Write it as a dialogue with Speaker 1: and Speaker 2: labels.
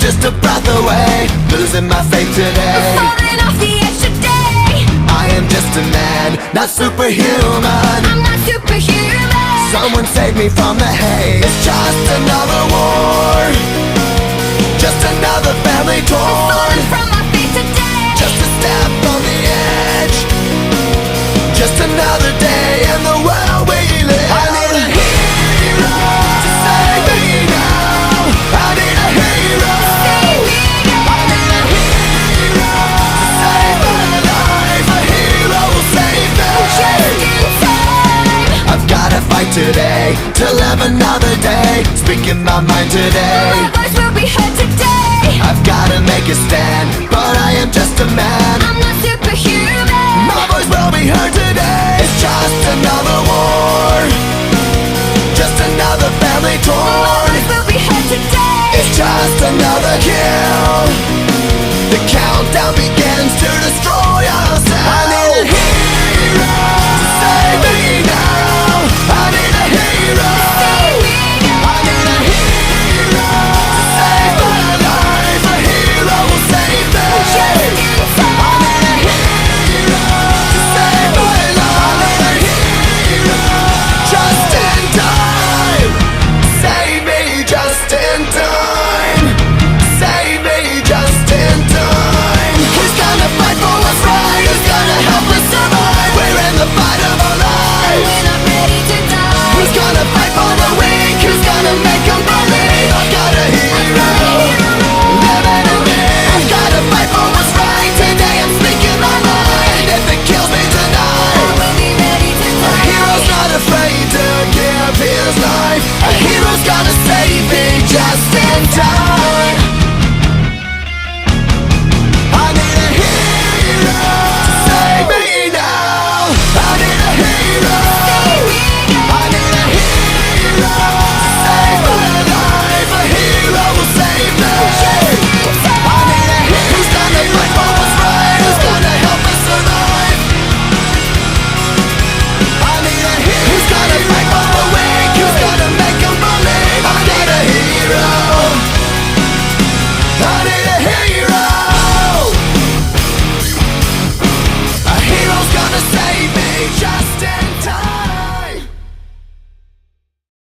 Speaker 1: just a breath away, losing my faith today.
Speaker 2: Falling off the edge today.
Speaker 1: I am just a man, not superhuman.
Speaker 2: I'm not superhuman.
Speaker 1: Someone save me from the haze. It's just another war, just another family torn.
Speaker 2: Falling from my feet today.
Speaker 1: Just a step on the edge, just another day in the world we live. I need a hero to save me now. I need a hero.
Speaker 2: Save me now.
Speaker 1: I need a hero to save my life. A hero will save me.
Speaker 2: Just in time.
Speaker 1: I've gotta fight today to live another day, speaking my mind today.
Speaker 2: My voice will be heard today.
Speaker 1: I've gotta make a stand, but I am just a man.
Speaker 2: I'm not superhuman.